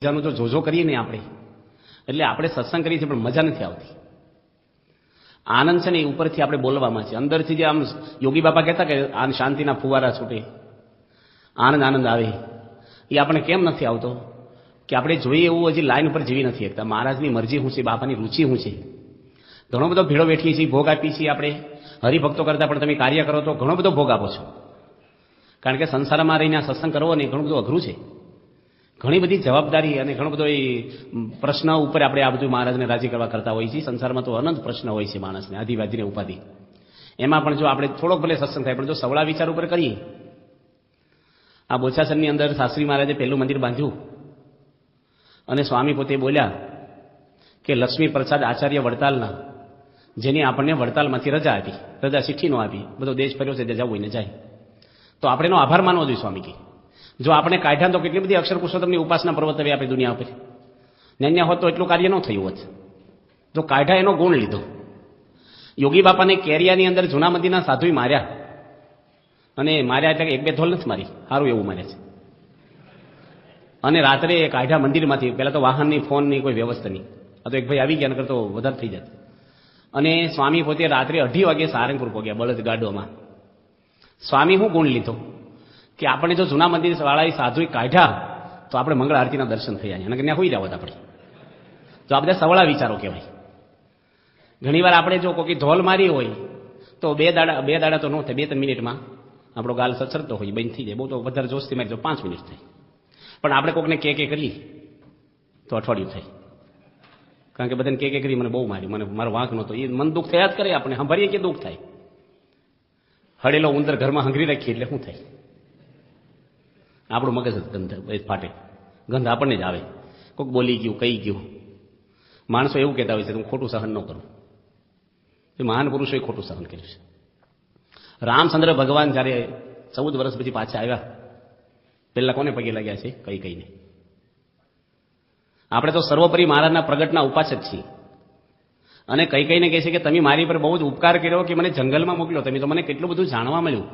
મજાનું જો જોજો કરીએ ને આપણે, એટલે આપણે સત્સંગ કરીએ છીએ પણ મજા નથી આવતી. આનંદ છે ને એ ઉપરથી આપણે બોલવામાં છે, અંદરથી જે આમ યોગી બાપા કહેતા કે આ શાંતિના ફુવારા છૂટે, આનંદ આનંદ આવે, એ આપણે કેમ નથી આવતો કે આપણે જોઈએ એવું હજી લાઈન ઉપર જીવી નથી શકતા. મહારાજની મરજી શું છે, બાપાની રુચિ શું છે. ઘણો બધો ભેળો બેઠીએ છીએ, ભોગ આપીએ છીએ આપણે હરિભક્તો કરતા, પણ તમે કાર્ય કરો તો ઘણો બધો ભોગ આપો છો. કારણ કે સંસારમાં રહીને સત્સંગ કરવો ને ઘણું બધું અઘરું છે. ઘણી બધી જવાબદારી અને ઘણો બધો એ પ્રશ્ન ઉપર આપણે આ બધું મહારાજને રાજી કરવા કરતા હોઈએ છીએ. સંસારમાં તો અનંત પ્રશ્ન હોય છે માણસને, આધિવાદીને ઉપાધિ. એમાં પણ જો આપણે થોડોક ભલે સત્સંગ થાય, પણ જો સવળા વિચાર ઉપર કરીએ. આ બોચાસણની અંદર શાસ્ત્રી મહારાજે પહેલું મંદિર બાંધ્યું અને સ્વામી પોતે બોલ્યા કે લક્ષ્મી પ્રસાદ આચાર્ય વડતાલના, જેની આપણને વડતાલમાંથી રજા આપી, રજા ચિઠ્ઠી નો આપી, બધો દેશ ફર્યો છે, જવું હોય ને જાય, તો આપણે એનો આભાર માનવો જોઈએ સ્વામી કે. જો આપણે કાઢ્યા તો કેટલી બધી અક્ષર પુરુષોત્તમની ઉપાસના પર્વતવી આપે દુનિયા ઉપર. ન્યા હોત તો એટલું કાર્ય ન થયું હોત. જો કાઢ્યા એનો ગુણ લીધો. યોગી બાપાને કેરિયાની અંદર જૂના મંદિરના સાધુએ માર્યા, અને માર્યા એટલે એક બે ધોલ નથી મારી, સારું એવું માર્યા છે. અને રાત્રે કાઢ્યા મંદિરમાંથી. પહેલા તો વાહનની ફોનની કોઈ વ્યવસ્થા નહીં, આ તો એક ભાઈ આવી ગયા, નકર તો વધારે થઈ જાય. અને સ્વામી પોતે રાત્રે 2:30 વાગે સારંગપુર પહોંચ્યા બળદ ગાડોમાં. સ્વામી શું ગુણ લીધો કે આપણે જો જૂના મંદિર વાળા સાધુ કાઢ્યા તો આપણે મંગળ આરતીના દર્શન થયા, અને ત્યાં હોઈ જાવ આપણે. તો આ બધા સવળા વિચારો કહેવાય. ઘણી વાર આપણે જો કોઈ ધોલ મારી હોય તો બે દાડા તો ન થાય, 2-3 મિનિટમાં આપણો ગાલ સચરતો હોય, બંધ થઈ જાય. બહુ તો વધારે જોશથી મારી તો 5 મિનિટ થાય. પણ આપણે કોઈકને કે કરીએ તો અઠવાડિયું થાય. કારણ કે બધાને કે કરી મને બહુ માર્યું, મને મારો વાંક નહોતો, એ મન દુઃખ થયા જ કરે. આપણે સાંભળીએ કે દુઃખ થાય. હળેલો ઉંદર ઘરમાં હંગરી રાખીએ એટલે શું થાય? આપણું મગજ ગંધ ફાટે, ગંધ આપણને જ આવે. કોઈક બોલી ગયું, કહી ગયું. માણસો એવું કહેતા હોય છે હું ખોટું સહન ન કરું. એ મહાન પુરુષોએ ખોટું સહન કર્યું છે. રામચંદ્ર ભગવાન જ્યારે 14 વર્ષ પછી પાછા આવ્યા, પહેલા કોને પગે લાગ્યા છે? કઈને. આપણે તો સર્વોપરી મહારાજના પ્રગટના ઉપાસક છીએ. અને કઈને કહે છે કે તમે મારી પર બહુ જ ઉપકાર કર્યો કે મને જંગલમાં મોકલ્યો, તમે તો મને કેટલું બધું જાણવા મળ્યું.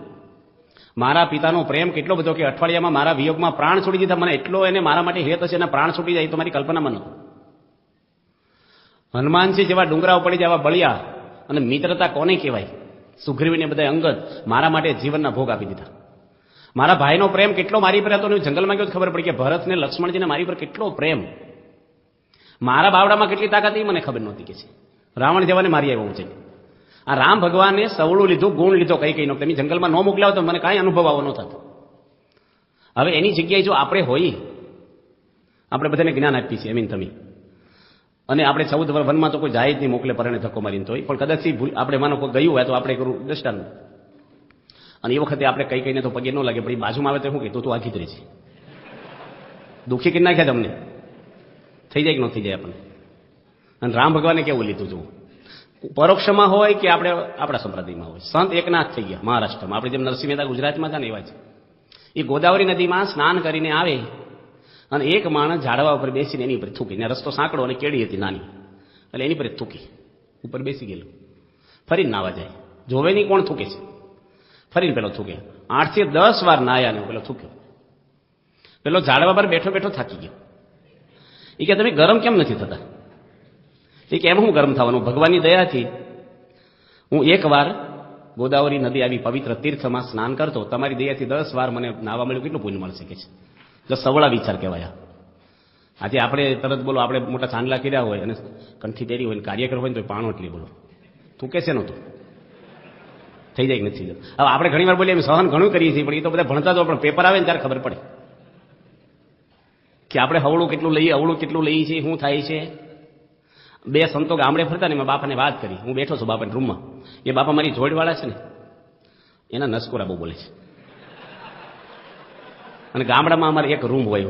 મારા પિતાનો પ્રેમ કેટલો બધો કે અઠવાડિયામાં મારા વિયોગમાં પ્રાણ છોડી દીધા. મને એટલો એને મારા માટે હેત હશે, એના પ્રાણ છૂટી જાય તો મારી કલ્પનામાં નહોતું. હનુમાનજી જેવા ડુંગરા પડી જેવા બળિયા, અને મિત્રતા કોને કહેવાય? સુગ્રીવને બધા અંગદ મારા માટે જીવનના ભોગ આપી દીધા. મારા ભાઈનો પ્રેમ કેટલો મારી પર હતો, જંગલમાં ગયો ખબર પડી કે ભરતને લક્ષ્મણજીને મારી પર કેટલો પ્રેમ. મારા બાવડામાં કેટલી તાકાત એ મને ખબર નહોતી કે છે. રાવણ જેવાને મારી આવ્યો છે. આ રામ ભગવાને સવળું લીધું, ગુણ લીધો. કઈ તમે જંગલમાં ન મોકલ્યા તો મને કાંઈ અનુભવ આવો ન થતો. હવે એની જગ્યાએ જો આપણે હોઈએ, આપણે બધાને જ્ઞાન આપીએ છીએ એમીન તમે, અને આપણે 14 વનમાં તો કોઈ જાય જ નહીં, મોકલે પરણે ધક્કો મારીને, તો પણ કદાચ આપણે માનો કોઈ ગયું હોય તો આપણે કરું દ્રષ્ટાંત. અને એ વખતે આપણે કઈને તો પગે ન લાગે, પણ બાજુમાં આવે તો શું કહેતું તું આખી તરી છે, દુઃખી કરી નાખ્યા તમને, થઈ જાય કે ન થઈ જાય આપણને. અને રામ ભગવાને કેવું લીધું જુઓ, પરોક્ષમાં હોય કે આપણે આપણા સંપ્રદાયમાં હોય. સંત એકનાથ થઈ ગયા મહારાષ્ટ્રમાં. આપણે જેમ નરસિંહ મહેતા ગુજરાતમાં છે ને એવા છે. એ ગોદાવરી નદીમાં સ્નાન કરીને આવે અને એક માણસ ઝાડવા ઉપર બેસીને એની ઉપર થૂકી. ને રસ્તો સાંકડો અને કેડી હતી નાની, એટલે એની પર થૂકી, ઉપર બેસી ગયેલું. ફરીને નાવા જાય, જોવે નહીં કોણ થૂકે છે, ફરીને પેલો થૂકે. 8 થી 10 વાર નાયા ને પેલો થૂક્યો. પેલો ઝાડવા પર બેઠો બેઠો થાકી ગયો. એ કે તમે ગરમ કેમ નથી થતા? એ કે એમ હું ગરમ થવાનું, ભગવાનની દયાથી હું એકવાર ગોદાવરી નદી આવી પવિત્ર તીર્થમાં સ્નાન કરતો, તમારી દયાથી 10 વાર મને નાવા મળ્યું, કેટલું પુણ્ય મળશે કે છે. જો સવળા વિચાર કહેવાય. આજે આપણે તરત બોલો, આપણે મોટા ચાંદલા કર્યા હોય અને કંઠી પહેરી હોય, કાર્યકર હોય ને તો પાણો એટલી બોલો, તું કે છે નહોતું, થઈ જાય કે નથી. હવે આપણે ઘણી વાર બોલીએ એમ સહન ઘણું કરીએ છીએ, પણ એ તો બધા ભણતા તો પણ પેપર આવે ને ત્યારે ખબર પડે કે આપણે હવળું કેટલું લઈએ, અવળું કેટલું લઈએ છીએ, શું થાય છે. 2 સંતો ગામડે ફરતા ને મેં બાપાને વાત કરી. હું બેઠો છું બાપાના રૂમમાં. એ બાપા મારી જોડવાળા છે ને, એના નસકોરા બહુ બોલે છે. અને ગામડામાં અમારે એક રૂમ હોય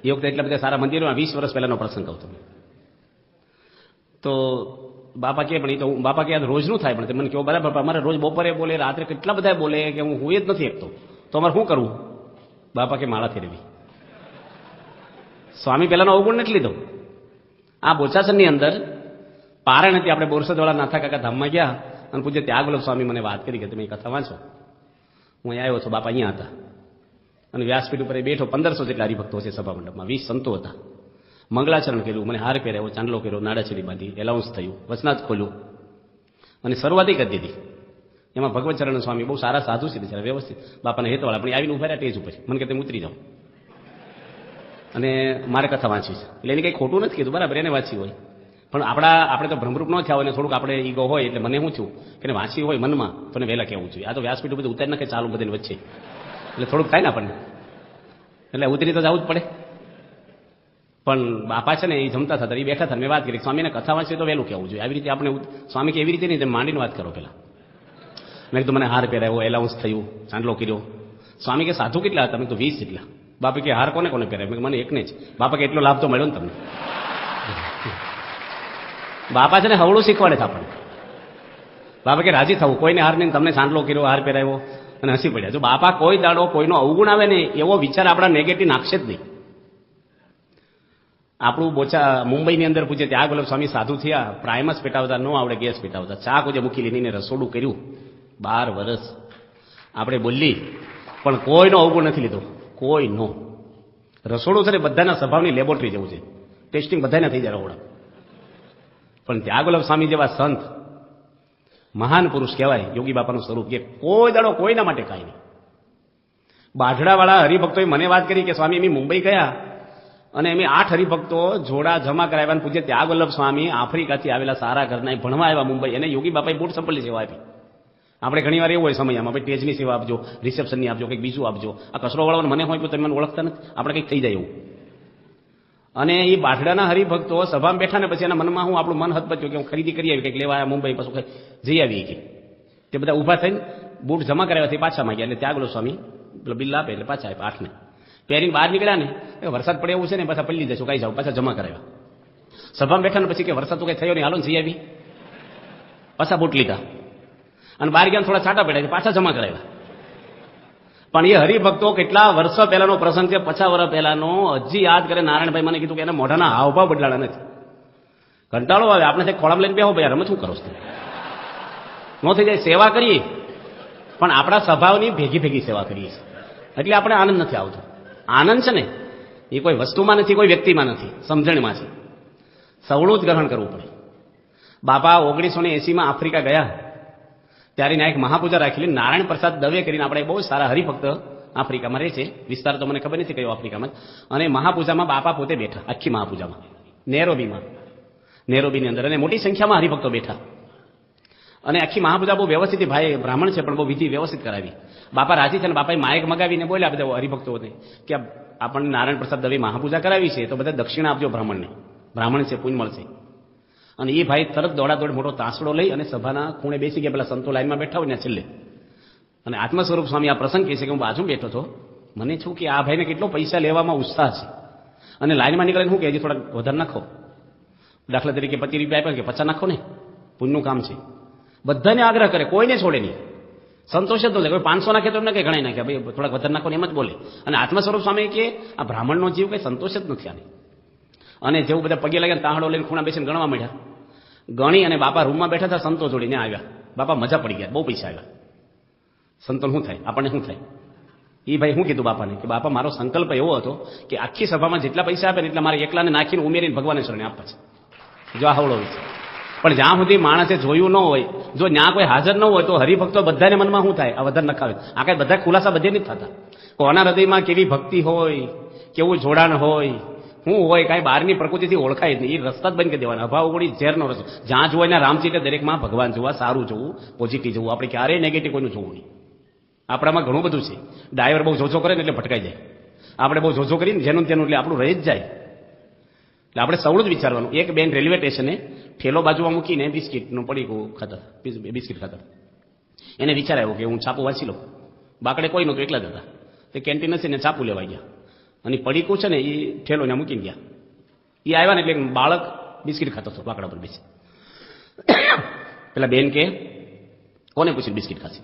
એ વખતે, એટલા બધા સારા મંદિરોમાં 20 વર્ષ પહેલાનો પ્રસંગ કહું તમે. તો બાપા કે પણ એ તો બાપા કે રોજનું થાય, પણ મને કેવું બરાબર, અમારે રોજ બપોરે બોલે, રાત્રે કેટલા બધા બોલે કે હું જ નથી શકતો. તો અમારે શું કરવું? બાપા કે માળા ફેરવી. સ્વામી પહેલાનો અવગુણ નથી લીધો. આ બોચાસણની અંદર પારણ હતી, આપણે બોરસદવાળા નાથા કાકા ધામમાં ગયા અને પૂજ્ય ત્યાગવલ્લભ સ્વામી મને વાત કરી કે તમે કથા વાંચો. હું અહીંયા આવ્યો છું, બાપા અહીંયા હતા. અને વ્યાસપીઠ ઉપર બેઠો. 1500 જેટલા હરિભક્તો છે સભા મંડપમાં, 20 સંતો હતા. મંગળાચરણ કર્યું, મને હાર પહેરાવ્યો, ચાંદલો કર્યો, નાડાછેડી બાંધી, એલાઉન્સ થયું, વચનાથ ખોલ્યું અને શરૂઆત કરી દીધી. એમાં ભગવતચરણ સ્વામી બહુ સારા સાધુ છે, બિચારા વ્યવસ્થિત, બાપાને હેતવાળા, પણ આવીને ઉભા રહ્યા સ્ટેજ ઉપર. મને કે તમે ઉતરી જાઓ અને મારે કથા વાંચી છે. એટલે એને કંઈ ખોટું નથી કીધું, બરાબર, એને વાંચી હોય. પણ આપણે તો ભ્રમરૂપ ન થયા હોય ને થોડુંક આપણે ઈગો હોય, એટલે મને શું થયું કે વાંચી હોય મનમાં તો ને વહેલા કહેવું જોઈએ. આ તો વ્યાસપીઠ બધું ઉતારી નાખે ચાલુ બધાની વચ્ચે, એટલે થોડુંક થાય ને આપણને, એટલે ઉતરી તો જવું જ પડે. પણ બાપા છે ને એ જમતા હતા, એ બેઠા હતા, મેં વાત કરી સ્વામીને કથા વાંચી તો વહેલું કહેવું જોઈએ. આવી રીતે આપણે સ્વામી કે એવી રીતે નહીં, માંડીને વાત કરો પેલા. મેં કીધું મને હાર પહેરાવ્યો, એલાઉન્સ થયું, ચાંદલો કર્યો. સ્વામી કે સાધુ કેટલા હતા? મેં તો 20 જેટલા. બાપા કે હાર કોને કોને પહેરાવ્યો? મને એકને જ. બાપા કે એટલો લાભ તો મળ્યો ને તમને. બાપા છે ને હવળું શીખવાડે છે આપણને. બાપા કે રાજી થવું, કોઈને હાર નહીં, તમને ચાંદલો કર્યો, હાર પહેરાવ્યો અને હસી પડ્યા. જો બાપા કોઈ દાડો કોઈનો અવગુણ આવે ને એવો વિચાર આપણા નેગેટિવ નાખશે જ નહીં. આપણું મુંબઈની અંદર પૂછે ત્યાં ગોલબ સ્વામી સાધુ થયા, પ્રાઇમસ પેટાવતા ન આવડે, ગેસ પેટાવતા, ચા કોઈ મૂકી લીધીને રસોડું કર્યું 12 વર્ષ. આપણે બોલી પણ કોઈનો અવગુણ નથી લીધો, કોઈનો. રસોડું છે ને બધાના સ્વભાવની લેબોરેટરી જેવું છે, ટેસ્ટિંગ બધાને થઈ જાય રહોડા. પણ ત્યાગોલબ સ્વામી જેવા સંત, મહાન પુરુષ કહેવાય, યોગી બાપાનું સ્વરૂપ, કે કોઈ દાડો કોઈના માટે કાંઈ નહીં. બાઢડાવાળા હરિભક્તોએ મને વાત કરી કે સ્વામી અમે મુંબઈ ગયા અને એમ 8 હરિભક્તો જોડા જમા કરાવ્યા. પૂછે ત્યાગોલબ સ્વામી આફ્રિકાથી આવેલા સારા ઘરના ભણવા આવ્યા મુંબઈ, એને યોગી બાપાએ બૂટ સંપલની સેવા આપી. આપણે ઘણી વાર એવું હોય સમયમાં, ભાઈ ટેજની સેવા આપજો, રિસેપ્શનની આપજો, કંઈક બીજું આપજો. આ કચરો વાળવાનો મને હોય તો તમે મને ઓળખતા નથી, આપણે કંઈક થઈ જાય એવું. અને એ બાઢડાના હરિભક્તો સભામાં બેઠા ને પછી એના મનમાં હું આપણું મન હતપચ્યું કે હું ખરીદી કરી આવી, કંઈક લેવા આવ્યા મુંબઈ, પાછું કંઈ જઈ આવી. કે તે બધા ઊભા થઈને બૂટ જમા કરાવ્યાથી પાછા માંગ્યા. એટલે ત્યાગોલબ સ્વામી બિલ આપે એટલે પાછા આપ્યા 8 ને. પહેરીને બહાર નીકળ્યા ને, વરસાદ પડે એવું છે ને, પાછા પલ્લી જશો, કઈ જાવ, પાછા જમા કરાવ્યા. સભામાં બેઠા ને પછી કે વરસાદ તો કઈ થયો નહીં, હાલો જઈ આવી. પાછા બૂટ લીધા અને બહાર ગયા, થોડા છાંટા પડ્યા, પાછા જમા કરાવ્યા. પણ એ હરિભક્તો કેટલા વર્ષો પહેલાનો પ્રસંગ છે, 50 વર્ષ પહેલાનો, હજી યાદ કરે. નારાયણભાઈ મને કીધું કે એના મોઢાના હાવભાવ બદલાણા નથી. કંટાળો આવે, આપણે ખોળામાં લઈને બેહો, ભાઈ રમત શું કરો છો? ન થઈ જાય, સેવા કરીએ પણ આપણા સ્વભાવની ભેગી ભેગી સેવા કરીએ છીએ, એટલે આપણે આનંદ નથી આવતો. આનંદ છે ને એ કોઈ વસ્તુમાં નથી, કોઈ વ્યક્તિમાં નથી, સમજણમાં છે. સવળું જ ગ્રહણ કરવું પડે. બાપા 1980માં આફ્રિકા ગયા ત્યારે ત્યાં એક મહાપૂજા રાખેલી. નારાયણ પ્રસાદ દવે કરીને આપણે બહુ સારા હરિભક્ત આફ્રિકામાં રહે છે, વિસ્તાર તો મને ખબર નથી કયો આફ્રિકામાં. અને મહાપૂજામાં બાપા પોતે બેઠા, આખી મહાપૂજામાં નેરોબીની અંદર, અને મોટી સંખ્યામાં હરિભક્તો બેઠા. અને આખી મહાપૂજા બહુ વ્યવસ્થિત, ભાઈ બ્રાહ્મણ છે પણ બહુ વિધિ વ્યવસ્થિત કરાવી. બાપા રાજી છે, અને બાપાએ માયક મગાવીને બોલ્યા બધા હરિભક્તોને કે આપણને નારાયણ પ્રસાદ દવે મહાપૂજા કરાવી છે, તો બધા દક્ષિણા આપજો બ્રાહ્મણને, બ્રાહ્મણ છે, પુણ્ય મળશે. અને એ ભાઈ તરત દોડાદોડ મોટો તાંસડો લઈ અને સભાના ખૂણે બેસી ગયા. પેલા સંતો લાઈનમાં બેઠા હોય ને છેલ્લે. અને આત્મસ્વરૂપ સ્વામી આ પ્રસંગ કહે છે કે હું બાજુ બેઠો હતો, મને છું કે આ ભાઈને કેટલો પૈસા લેવામાં ઉત્સાહ છે. અને લાઈનમાં નીકળે શું કે હજી થોડાક વધારે નાખો, દાખલા તરીકે 25 રૂપિયા આપ્યા કે 50 નાખો ને, પુણ્યનું કામ છે. બધાને આગ્રહ કરે, કોઈને છોડે નહીં, સંતોષ જ ન લે. કોઈ 500 નાખે તો એમને કંઈ ગણાય નાખે, ભાઈ થોડાક વધારે નાખો ને એમ જ બોલે. અને આત્મસ્વરૂપ સ્વામી કે આ બ્રાહ્મણનો જીવ કંઈ સંતોષ જ નથી આને. અને જેવું બધા પગે લાગ્યા, તાહડો લઈને ખૂણા બેસીને ગણવા માંડ્યા. ગણી અને બાપા રૂમમાં બેઠા હતા, સંતો જોડીને આવ્યા. બાપા મજા પડી ગયા, બહુ પૈસા આવ્યા. સંતો શું થાય, આપણને શું થાય? એ ભાઈ શું કીધું બાપાને કે બાપા મારો સંકલ્પ એવો હતો કે આખી સભામાં જેટલા પૈસા આપે ને એટલા મારે એકલાને નાખીને ઉમેરીને ભગવાનને શરણે આપવા છે. જો આ હવળો વિચાર. પણ જ્યાં સુધી માણસે જોયું ન હોય, જો ત્યાં કોઈ હાજર ન હોય, તો હરિભક્તો બધાને મનમાં શું થાય, આ વધારે નખાવે. આ કઈ બધા ખુલાસા બધે નથી થતા. કોના હૃદયમાં કેવી ભક્તિ હોય, કેવું જોડાણ હોય, શું હોય, કાંઈ બહારની પ્રકૃતિથી ઓળખાય જ નહીં. એ રસ્તા જ બંધ કરી દેવાના. અભાવ ઓગળી ઝેરનો રસ્તો. જ્યાં જોવાય ને રામચીટે દરેકમાં ભગવાન જોવા, સારું જોવું, પોઝિટિવ જોવું. આપણે ક્યારેય નેગેટિવ કોઈનું જોવું નહીં. આપણામાં ઘણું બધું છે. ડ્રાઈવર બહુ જોજો કરે ને એટલે ભટકાઈ જાય. આપણે બહુ જોજો કરીને જેનું તેનું એટલે આપણું રહી જ જાય. એટલે આપણે સૌનું જ વિચારવાનું. એક બેન રેલવે સ્ટેશને ઠેલો બાજુમાં મૂકીને બિસ્કિટનું પડીકું ખાતા, બિસ્કિટ ખાતા. એને વિચાર આવ્યો કે હું છાપું વાંચી લઉં. બાકડે કોઈ નહોતું, એકલા જ હતા. તે કેન્ટીન હશે ને છાપું લેવા ગયા અને પડીકું છે ને એ ઠેલો ત્યાં મૂકીને ગયા. એ આવ્યા ને એટલે બાળક બિસ્કિટ ખાતો હતો બાકડા પર બેસી. પેલા બેન કે કોને પૂછીને બિસ્કિટ ખાશે?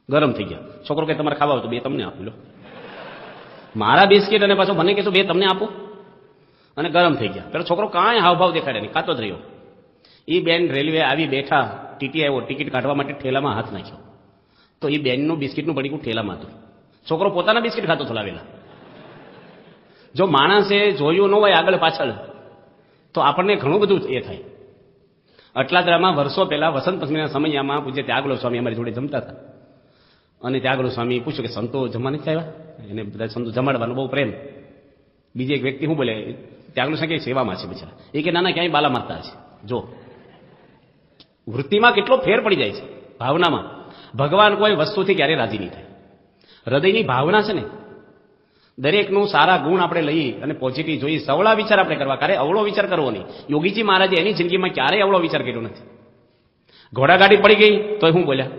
ગરમ થઈ ગયા. છોકરો કે તમારે ખાવા હોય તો 2 તમને આપી લો. મારા બિસ્કિટ અને પાછો મને કહેશો 2 તમને આપો, અને ગરમ થઈ ગયા. પેલો છોકરો કાંઈ હાવભાવ દેખાડે નહીં, ખાતો જ રહ્યો. એ બેન રેલવે આવી બેઠા, ટીટી આવ્યો, ટિકિટ કાઢવા માટે ઠેલામાં હાથ નાખ્યો તો એ બેનનું બિસ્કિટનું પડીકું ઠેલામાં હતું. છોકરો પોતાના બિસ્કિટ ખાતો ચલાવેલા. જો માણસે જોયું ન હોય આગળ પાછળ તો આપણને ઘણું બધું એ થાય. અટલાદરામાં વર્ષો પહેલા વસંત પંચમીના સમયમાં પૂજ્ય ત્યાગલો સ્વામી અમારી જોડે જમતા હતા. અને ત્યાગલો સ્વામી પૂછ્યું કે સંતો જમવા નથી આવ્યા? એને બધા સંતો જમાડવાનો બહુ પ્રેમ. બીજી એક વ્યક્તિ શું બોલે, ત્યાગલો સ્વામી સેવામાં છે બિચારા. એ કે નાના ક્યાંય બાલા મારતા છે. જો વૃત્તિમાં કેટલો ફેર પડી જાય છે, ભાવનામાં. ભગવાન કોઈ વસ્તુથી ક્યારેય રાજી નહીં થાય. હૃદયની ભાવના છે ને, દરેકનું સારા ગુણ આપણે લઈએ અને પોઝિટિવ જોઈએ. સવળા વિચાર આપણે કરવા, ક્યારે અવળો વિચાર કરવો નહીં. યોગીજી મહારાજે એની જિંદગીમાં ક્યારેય અવળો વિચાર કર્યો નથી. ઘોડાગાડી પડી ગઈ તો શું બોલ્યા?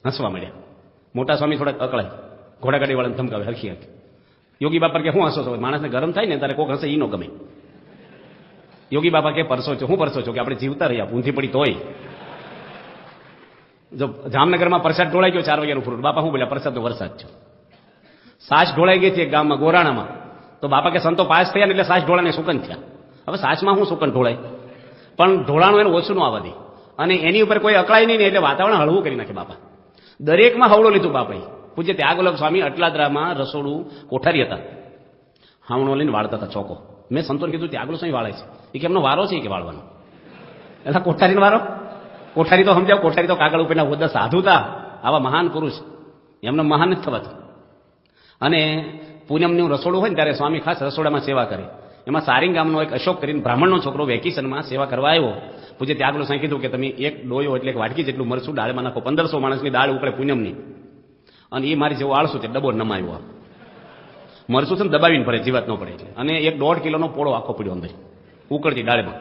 હસવા મળ્યા. મોટા સ્વામી થોડાક અકળાય, ઘોડાગાડી વાળાને ધમકાવે હરખી હરખી. યોગી બાપા કે હું હસો છો? માણસને ગરમ થાય ને ત્યારે કોક હશે ઈ નો ગમે. યોગી બાપા કે પરસો છો? હું પરસો છો? કે આપણે જીવતા રહ્યા, ઊંધી પડી તોય. જો જામનગરમાં પ્રસાદ ઢોળાઈ ગયો 4 વાગ્યાનું ફ્રૂટ, બાપા શું બોલ્યા? પ્રસાદનો વરસાદ છે. સાસ ઢોળાઈ ગઈ છે એક ગામમાં ગોરાણામાં, તો બાપા કે સંતો પાસ થયા ને એટલે સાસ ઢોળાને સુકન થયા. હવે સાસમાં શું સુકન ઢોળાય? પણ ઢોળાણું એનું ઓછું ન આવવા દે, અને એની ઉપર કોઈ અકળાય નહીં ને એટલે વાતાવરણ હળવું કરી નાખે બાપા. દરેકમાં હવળો લીધું બાપાએ. પૂજ્ય ત્યાગવલ્લભ સ્વામી અટલાદરામાં રસોડું કોઠારી હતા, હાવણો લઈને વાળતા હતા ચોકો. મેં સંતોને કીધું ત્યાગવલ્લભ સ્વામી વાળે છે? એ કે એમનો વારો છે કે વાળવાનો? એટલે કોઠારીનો વારો? કોઠારી તો સમજાવ, કોઠારી તો કાગળ ઉપરના હોદ્દા સાધુ હતા, આવા મહાન પુરુષ, એમને મહાન જ થવાતું. અને પૂનમનું રસોડું હોય ને ત્યારે સ્વામી ખાસ રસોડામાં સેવા કરે. એમાં સારિંગ ગામનો એક અશોક કરીને બ્રાહ્મણનો છોકરો વેકેશનમાં સેવા કરવા આવ્યો. પૂજ્ય ત્યાગલો સ્વામી કીધું કે તમે એક ડોયો એટલે એક વાટકી જેટલું મરચું દાળમાં નાખો. 1500 માણસની દાળ ઉપડે પૂનમની, અને એ મારી જેવો આળસું છે, ડબ્બો નમાયો. મરચું છે ને દબાવીને ભરે, જીવાત ન પડે એટલે. અને 1.5 કિલોનો પોળો આખો પડ્યો અંદર ઉકળતી દાળમાં.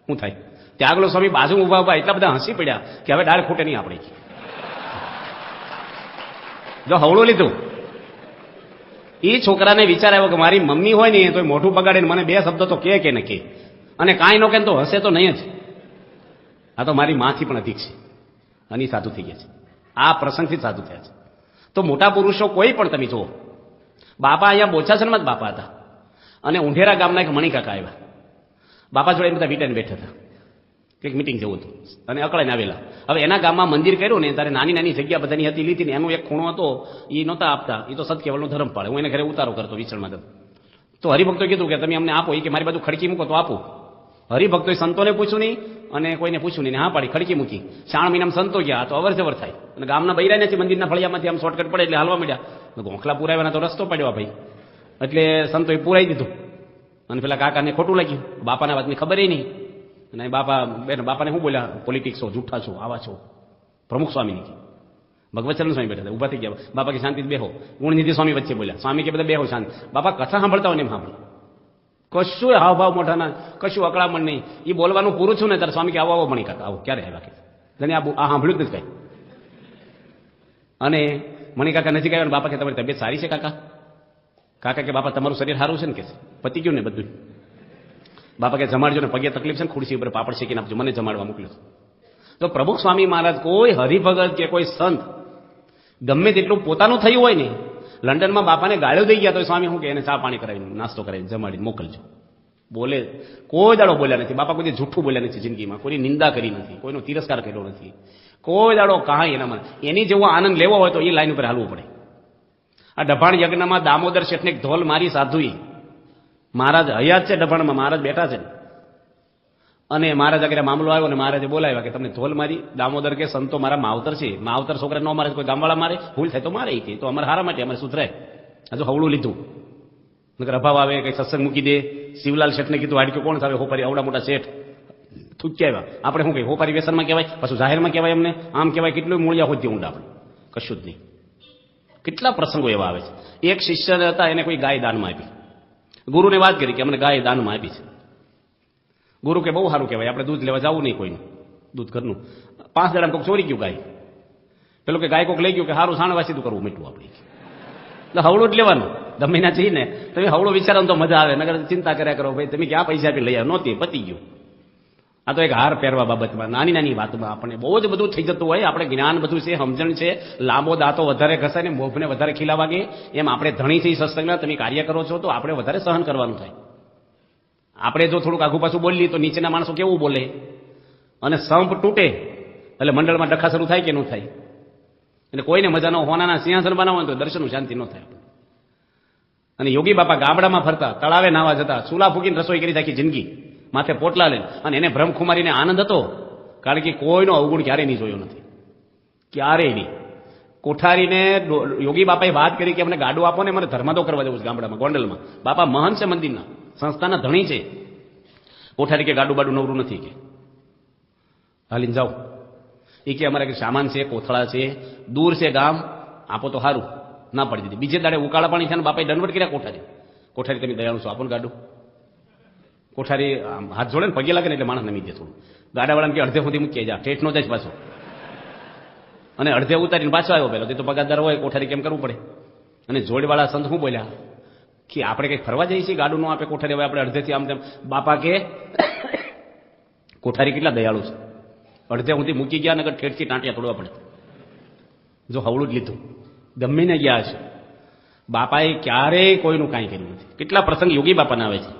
શું થાય? ત્યાગલો સ્વામી બાજુ ઉભા ઉભા એટલા બધા હસી પડ્યા કે હવે દાળ ખૂટે નહીં આપણે. જો હવળું લીધું. એ છોકરાને વિચાર આવ્યો કે મારી મમ્મી હોય ને તો મોઢું બગાડે ને મને 2 શબ્દો તો કે ને કે, અને કાંઈ નો કે તો હશે તો નહીં જ. આ તો મારી માંથી પણ અધિક છે, અને સાધુ થઈ ગયા છે. આ પ્રસંગથી જ સાધુ થયા છે. તો મોટા પુરુષો કોઈ પણ તમે જુઓ. બાપા અહીંયા બોચાસનમાં જ બાપા હતા, અને ઊંઢેરા ગામના એક મણિકાકા આવ્યા. બાપા જોડે બધા વીટાઈને બેઠા હતા, કંઈક મિટિંગ જેવું હતું, અને અકળાઈને આવેલા. હવે એના ગામમાં મંદિર કર્યું ને ત્યારે નાની નાની જગ્યા બધાની હતી લીધી ને, એનો એક ખૂણો હતો એ નહોતા આપતા. એ તો સતકેવલનો ધર્મ પાડે. હું એને ઘરે ઉતારો કરતો વિચરણમાં. તો હરિભક્તોએ કીધું કે તમે અમને આપો. એ કે મારી બાજુ ખડકી મૂકો તો આપું. હરિભક્તોએ સંતોને પૂછ્યું નહીં અને કોઈને પૂછ્યું નહીં, હા પાડી ખડકી મૂકી. 4 મહિનામાં સંતો ગયા તો અવર જવર થાય, અને ગામના બૈરા નથી મંદિરના ફળિયામાંથી આમ શોર્ટકટ પડે એટલે હાલવા મળ્યા. ગોખલા પુરાવ્યાના તો રસ્તો પડ્યો ભાઈ, એટલે સંતોએ પુરાઈ દીધું. અને પેલા કાકાને ખોટું લાગ્યું, બાપાના વાતની ખબર નહીં. અને બાપાને શું બોલ્યા? પોલિટિક્સ છો, જૂઠા છો, આવા છો. પ્રમુખ સ્વામીની ભગવતચરણ સ્વામી બેઠા હતા, ઉભા થઈ ગયા. બાપા કે શાંતિ બેહો. ગુણનિધિ સ્વામી વચ્ચે બોલ્યા. સ્વામી કે બધા બેહો શાંતિ. બાપા કથા સાંભળતા હોય ને એમ સાંભળો, કશું હાવભાવ મોઢાના, કશું અકળામણ નહીં. એ બોલવાનું પૂરું છું ને ત્યારે સ્વામી કે આવો આવો મણી કાકા આવો. ક્યારે આવ્યા કે? આ સાંભળ્યું જ નથી કઈ. અને મણી કાકા નજીક આવ્યા. બાપા કે તમારી તબિયત સારી છે કાકા? કાકા કે બાપા તમારું શરીર સારું છે ને? કે પતી ગયું ને બધું? બાપા કે જમાડજો ને, પગે તકલીફ છે ને, ખુરશી ઉપર પાપડ શેકીને આપજો, મને જમાડવા મોકલ્યો. તો પ્રભુ સ્વામી મહારાજ કોઈ હરિભગત કે કોઈ સંત ગમે તેટલું પોતાનું થયું હોય ને, લંડનમાં બાપાને ગાળ્યો દઈ ગયા તો સ્વામી શું કે એને ચા પાણી કરાવીને નાસ્તો કરાવીને જમાડીને મોકલજો. બોલે કોઈ દાડો બોલ્યા નથી. બાપા કોઈ જૂઠું બોલ્યા નથી જિંદગીમાં, કોઈની નિંદા કરી નથી, કોઈનો તિરસ્કાર કર્યો નથી, કોઈ દાડો કાંઈ એનામાં. એની જેવો આનંદ લેવો હોય તો એ લાઈન ઉપર હાલવું પડે. આ ડભાણ યજ્ઞમાં દામોદર શેઠને એક ધોલ મારી સાધુએ, મહારાજ હયાત છે ડભાણમાં, મહારાજ બેઠા છે, અને મહારાજ આગળ મામલો આવ્યો ને મહારાજે બોલાવ્યા કે તમને ધોલ મારી. દામોદર કે સંતો મારા માવતર છે, માવતર છોકરા ન મારે, કોઈ ગામવાળા મારે, ભૂલ થાય તો મારે, તો અમારે હારા માટે, અમારે સુધરાય. હજુ હવળું લીધું. નકર અભાવ આવે, કઈ સત્સંગ મૂકી દે. શિવલાલ શેઠને કીધું હાડક્યું કોણ થાય? હોપારી આવડા મોટા શેઠ થૂક્યા આવ્યા. આપણે શું કહીએ? હોપારી વ્યસનમાં કહેવાય, પાછું જાહેરમાં કહેવાય, એમને આમ કહેવાય. કેટલું મૂળિયા હોતી ઊંડા આપણે, કશું જ નહીં. કેટલા પ્રસંગો એવા આવે છે. એક શિષ્ય હતા, એને કોઈ ગાય દાનમાં આપી. ગુરુને વાત કરી કે અમને ગાય દાનમાં આપી છે. ગુરુ કે બહુ સારું કહેવાય, આપણે દૂધ લેવા જવું નહીં કોઈનું, દૂધ ઘરનું. 5 દાડા કોઈક ચોરી ગયું ગાય. પેલો કે ગાય કોઈક લઈ ગયું કે સારું સાણવા સીધું કરવું મીઠું આપણે. એટલે હવળું જ લેવાનું. દમીના જઈએ ને તમે હવળું વિચારો તો મજા આવે, નગર ચિંતા કર્યા કરો ભાઈ તમે ક્યાં પૈસા આપી લઈ આવ્યા, નહોતી પતી ગયું. આ તો એક હાર પહેરવા બાબતમાં નાની નાની વાતમાં આપણે બહુ જ બધું થઈ જતું હોય. આપણે જ્ઞાન બધું છે, સમજણ છે, લાંબો દાંતો વધારે ઘસાય ને મોભને વધારે ખીલા વાગે, એમ આપણે ધણી થઈ સત્સંગના તમે કાર્ય કરો છો તો આપણે વધારે સહન કરવાનું થાય. આપણે જો થોડુંક આઘું પાછું બોલીએ તો નીચેના માણસો કેવું બોલે, અને સંપ તૂટે એટલે મંડળમાં ડખા શરૂ થાય કે ન થાય? એટલે કોઈને મજા ન હોનાના સિંહાસન બનાવવાનું તો દર્શનનું શાંતિ ન થાય. અને યોગી બાપા ગામડામાં ફરતા, તળાવે નાવા જતા, ચૂલા ફૂકીને રસોઈ કરી આખી જિંદગી, માથે પોટલા લઈને, અને એને બ્રહ્મકુમારીને આનંદ હતો, કારણ કે કોઈનો અવગુણ ક્યારેય નહીં જોયો નથી, ક્યારેય નહીં. કોઠારીને યોગી બાપાએ વાત કરી કે અમને ગાડું આપો ને, મને ધર્માદો કરવા જવું છે ગામડામાં, ગોંડલમાં. બાપા મહંત છે મંદિરના, સંસ્થાના ધણી છે. કોઠારી કે ગાડું બાડું નવરું નથી કે હાલીને જાઓ. એ કે અમારે સામાન છે, કોથળા છે, દૂર છે ગામ, આપો તો સારું. ના પડી દીધી. બીજે દાડે ઉકાળા પાણી થયા, બાપાએ દંડવટ કર્યા કોઠારી. કોઠારી તમે દયાળુ છો, આપો ને ગાડું. કોઠારી હાથ જોડે ને પગે લાગે ને એટલે માણસ નમી દે થોડું. ગાડાવાળાને કે અડધે સુધી મૂકી જા, ઠેઠ નો જાય પાછો. અને અડધે ઉતારીને પાછો આવ્યો પેલો. તે તો પગારદાર હોય, કોઠારી કેમ કરવું પડે. અને જોડવાળા સંત શું બોલ્યા કે આપણે કંઈક ફરવા જઈએ છીએ, ગાડું ન આપે કોઠારી, હવે આપણે અડધેથી આમ તેમ. બાપા કે કોઠારી કેટલા દયાળુ છે, અડધે સુધી મૂકી ગયા નગર ઠેઠથી ટાંટિયા તોડવા પડે. જો હવળું જ લીધું, ગમીને ગયા છે. બાપાએ ક્યારેય કોઈનું કાંઈ કર્યું નથી. કેટલા પ્રસંગ યોગી બાપાના આવે છે.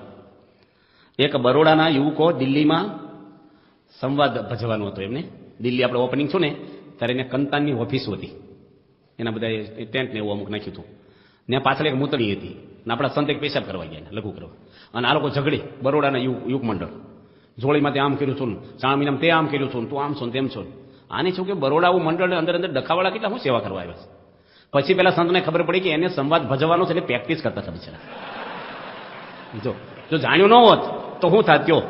એક બરોડાના યુવકો દિલ્હીમાં સંવાદ ભજવાનો હતો એમને. દિલ્હી આપણે ઓપનિંગ છું ને ત્યારે એને કંતાનની ઓફિસ હતી, એના બધા ટેન્ટ ને એવું અમુક નાખ્યું હતું. ને પાછળ એક મૂતળી હતી, ને આપણા સંત એક પેશાબ કરવા ગયા લઘુ કરવા. અને આ લોકો ઝઘડે, બરોડાના યુવક મંડળ. જોડીમાં તે આમ કર્યું છું, ચાર મહિનામાં તે આમ કર્યું છું, તું આમ છો તેમ છો. આને શું કે બરોડાવું મંડળ અંદર અંદર ડખાવાળા કેટલા શું સેવા કરવા આવ્યા છે. પછી પેલા સંતને ખબર પડી કે એને સંવાદ ભજવાનો છે, એટલે પ્રેક્ટિસ કરતા હતા બિચારા. જો જાણ્યું ન હોત તો શું થાત કયો.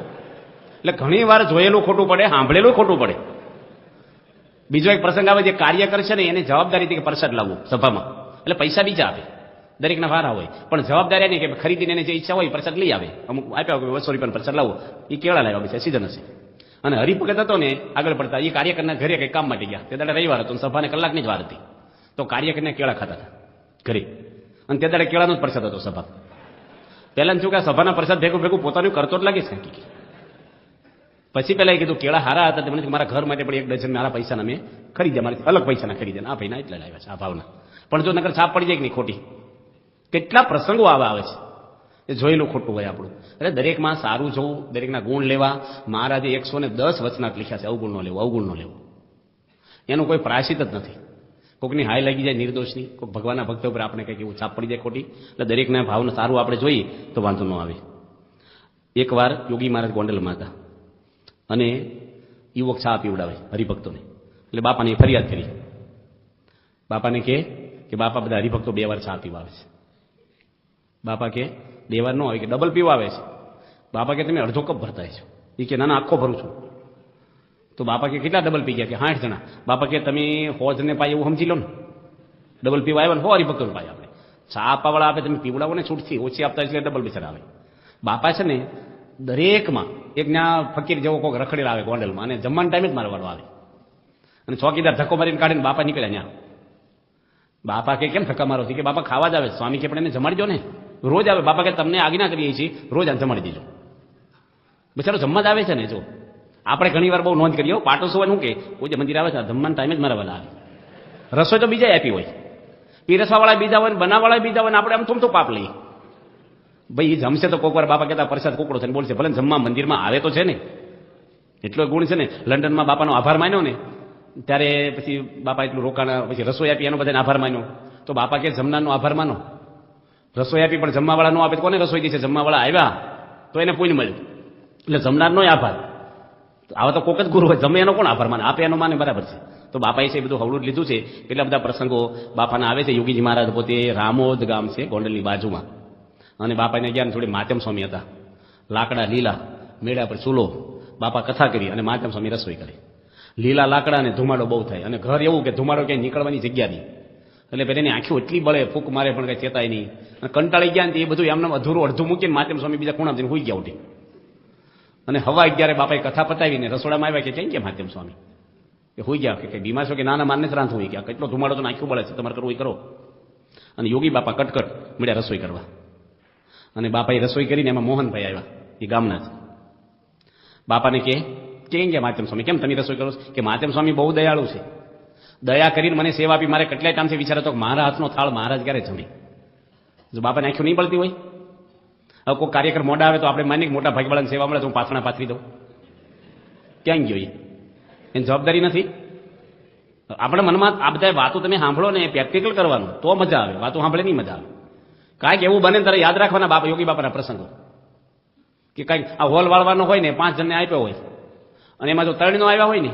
એટલે ઘણી વાર જોયેલું ખોટું પડે, સાંભળેલું ખોટું પડે. બીજો એક પ્રસંગ આવે, જે કાર્યકર છે ને એને જવાબદારી હતી કે પ્રસાદ લાવવું સભામાં, એટલે પૈસા બીજા આપે, દરેકના વારા હોય, પણ જવાબદારી નહીં કે ખરીદીને એને જે ઈચ્છા હોય પ્રસાદ લઈ આવે. અમુક આપ્યા કે 200 રૂપિયાનો પ્રસાદ લાવો, એ કેળા લાવ્યા બીજા સીઝન હશે. અને હરિભગત હતો ને આગળ પડતા, એ કાર્યકરના ઘરે કંઈ કામ માટે ગયા. તે દાડે રવિવાર હતો, સભાને કલાકની જ વાર હતી, તો કાર્યકરને કેળા ખાતા હતા ઘરે. અને તે દાડે કેળાનો જ પ્રસાદ હતો સભા. પહેલા શું કે સભાના પ્રસાદ ભેગું ભેગું પોતાનું કરતો જ લાગે છે. પછી પેલા એ કીધું કેળા હારા હતા, મને મારા ઘર માટે પણ 1 ડઝન મારા પૈસાના મેં ખરીદ્યા, મારી અલગ પૈસાના ખરીદ્યા. આ ભાઈના એટલા લાવ્યા છે આ ભાવના. પણ જો નગર છાપ પડી જાય કે નહીં ખોટી. કેટલા પ્રસંગો આવા આવે છે, એ જોયેલું ખોટું હોય આપણું. એટલે દરેકમાં સારું જોવું, દરેકના ગુણ લેવા. મહારાજે 110 વચનાટ લખ્યા છે, અવગુણ ન લેવું, અવગુણ ન લેવું. એનું કોઈ પ્રાયશ્ચિત જ નથી. કોઈકની હાય લાગી જાય નિર્દોષની, કોઈ ભગવાનના ભક્તો ઉપર આપણે કંઈક એવું છાપ પડી જાય ખોટી, એટલે દરેકના ભાવનું સારું આપણે જોઈએ તો વાંધો ન આવે. એકવાર યોગી મહારાજ ગોંડલમાં હતા, અને યુવક ચા પીવડાવે હરિભક્તોને. એટલે બાપાને ફરિયાદ કરી. બાપાને કે બાપા બધા હરિભક્તો 2 વાર ચા પીવા આવે છે. બાપા કે 2 વાર ન આવે, કે ડબલ પીવા આવે છે. બાપા કે તમે અડધો કપ ભરતા છો. એ કે ના આખો ભરું છું. તો બાપા કે કેટલા ડબલ પી ગયા? કે 60 જણા. બાપા કે તમે હોજને પાય એવું સમજી લો ને, ડબલ પીવા આવ્યા ને હો હરિભક્તોને પાય. આપણે ચા આપવાવાળા આપે, તમે પીવડાવો ને છૂટથી, ઓછી આપતા એટલે ડબલ બિચારા આવે. બાપા છે ને દરેકમાં એક ના ફકીર જેવો કોઈક રખડેલા આવે ગોંડલમાં, અને જમવાના ટાઈમે જ મારવાળો આવે. અને ચોકીદાર ધક્કો મારીને કાઢીને બાપા નીકળ્યા ત્યાં. બાપા કે કેમ ધક્કા મારો? કે બાપા ખાવા જ આવે. સ્વામી કે પણ એને જમાડી દો ને, રોજ આવે. બાપા કે તમને આજ્ઞા કરીએ છીએ, રોજ આ જમાડી દેજો. બિચારો જમવા જ આવે છે ને. જો આપણે ઘણી વાર બહુ નોંધ કરીએ, પાટો સુવા શું કે કોઈ જે મંદિર આવે છે જમવાના ટાઈમે જ મારવાળા આવે. રસોઈ તો બીજા આપી હોય, પીરસવાવાળા બીજા હોય, બનાવવાળા બીજા હોય, આપણે આમ થોડું પાપ લઈએ. ભાઈ એ જમશે તો કોઈક વાર બાપા કહેતા પ્રસાદ કોકડો થઈને બોલશે, ભલે જમવા મંદિરમાં આવે તો છે ને, એટલો ગુણ છે ને. લંડનમાં બાપાનો આભાર માન્યો ને ત્યારે પછી બાપા એટલું રોકાણ, પછી રસોઈ આપી, એનો બધાને આભાર માન્યો. તો બાપા કે જમનારનો આભાર માનો. રસોઈ આપી પણ જમવાવાળા ન આપે તો કોને રસોઈ દેશે? જમવાવાળા આવ્યા તો એને પુણ્ય મળ્યું, એટલે જમનારનો આભાર. આવા તો કોક જ ગુરુ હોય, જમે એનો કોણ આભાર માને? આપે એનો માને, બરાબર છે. તો બાપાએ છે બધું હવળું જ લીધું છે. કેટલા બધા પ્રસંગો બાપાના આવે છે. યોગીજી મહારાજ પોતે રામોદ ગામ છે ગોંડલની બાજુમાં, અને બાપાને ગયા થોડી માધ્યમ સ્વામી હતા. લાકડા લીલા, મેળા પર ચૂલો, બાપા કથા કરી અને માધ્યમ સ્વામી રસોઈ કરે. લીલા લાકડા અને ધુમાડો બહુ થાય, અને ઘર એવું કે ધુમાડો ક્યાંય નીકળવાની જગ્યા નહીં. એટલે પેલા એની આંખો એટલી બળે, ફૂંક મારે પણ કંઈ ચેતાય નહીં. અને કંટાળી ગયા ને એ બધું એમને અધૂરું અડધું મૂકીને માધ્યમ સ્વામી બીજા ખૂણામાં જઈને હોઈ ગયા ઉઠી. અને હવા 11 બાપાએ કથા પતાવીને રસોડામાં આવ્યા. કે ક્યાં ગયા માધ્યમ સ્વામી? કે હોઈ ગયા. કે બીમાર છો? કે નાના માનને જ રાંધ હોઈ ગયા. કેટલો ધુમાડો તો આંખો બળે છે, તમારે કરવું એ કરો. અને યોગી બાપા કટકટ મળ્યા રસોઈ કરવા. અને બાપાએ રસોઈ કરીને એમાં મોહનભાઈ આવ્યા, એ ગામના જ. બાપાને કેમ ગયા માધ્યમ સ્વામી, કેમ તમે રસોઈ કરો? કે માધ્યમ સ્વામી બહુ દયાળુ છે, દયા કરીને મને સેવા આપી. મારે કેટલાય ટાઈમથી વિચારતો કે મારા હાથનો થાળ મહારાજ ક્યારે જમે. જો બાપાને આંખો નહીં બળતી હોય, હવે કોઈ કાર્યક્રમ મોડા આવે તો આપણે માની કે મોટા ભાગવાળાને સેવા મળે તો હું પાથણા પાથરી દઉં. ક્યાં ગયો? એની જવાબદારી નથી. આપણે મનમાં આ બધા વાતો તમે સાંભળો ને પ્રેક્ટિકલ કરવાનું તો મજા આવે, વાતો સાંભળે નહીં મજા આવે. કાંઈક એવું બને ત્યારે યાદ રાખવાના બાપા યોગી બાપાના પ્રસંગો, કે કાંઈક આ હોલ વાળવાનો હોય ને 5 જણને આપ્યો હોય અને એમાં જો 3 નો આવ્યા હોય ને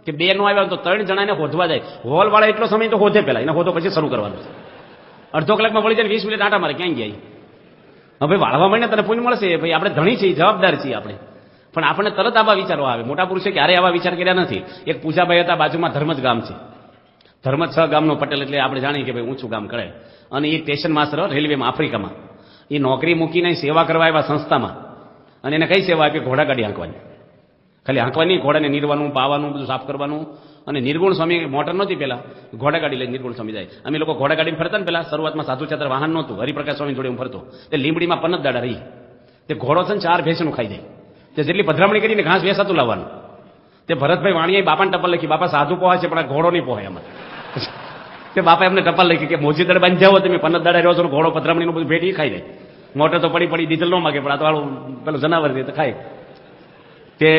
કે 2 નો આવ્યા હોય તો 3 જણાને હોધવા જાય. હોલ વાળા એટલો સમય તો હોધે પેલા, એને હોધો પછી શરૂ કરવાનું. અડધો કલાકમાં વળી જાય 20 મિનિટ આટા મારે ક્યાં ગયા. હવે વાળવા મળીને તને પુણ્ય મળશે, ભાઈ આપણે ધણી છીએ, જવાબદાર છીએ આપણે. પણ આપણને તરત આવા વિચારો આવે. મોટા પુરુષે ક્યારેય આવા વિચાર કર્યા નથી. એક પૂજાભાઈ હતા, બાજુમાં ધર્મજ ગામ છે, ધર્મજ 6 ગામનો પટેલ, એટલે આપણે જાણીએ કે ભાઈ ઊંચું ગામ કરે. અને એ સ્ટેશન માસ્ટર રેલવેમાં આફ્રિકામાં, એ નોકરી મૂકીને સેવા કરવા આવ્યા સંસ્થામાં. અને એને કઈ સેવા આપી? ઘોડાગાડી હાંકવાની. ખાલી હાંકવાની, ઘોડાને નીરવાનું, પાવાનું, બધું સાફ કરવાનું. અને નિર્ગુણ સ્વામી મોટર નહોતી પેલા, ઘોડાગાડી લઈને નિર્ગુણ સ્વામી જાય. અમે લોકો ઘોડાગાડીમાં ફરતા ને પેલા શરૂઆતમાં સાધુ ચાદર વાહન નહોતું, હરિપ્રકાશ સ્વામી જોડે હું ફરતો. તે લીંબડીમાં 15 દાડા રહી. તે ઘોડો છે ને 4 ભેંસનું ખાઈ જાય. તે જેટલી પધરામણી કરીને ઘાસ વેસાતું લાવવાનું. તે ભરતભાઈ વાણીએ બાપાને ટપાલ લખી, બાપા સાધુ પોહા છે પણ આ ઘોડો નહીં પોહાય અમારે. તે બાપા એમને ટપાલ લખી કે મોજી દળ બાંધી જાઓ તમે, 15 દાડા રહ્યો છો, ઘોડો પધરામણીનું બધું ભેટી ખાઈ જાય. મોટર તો પડી ડીઝલ ન માગે, પણ આ તો વાળું પેલું જનાવર છે તો ખાય. તે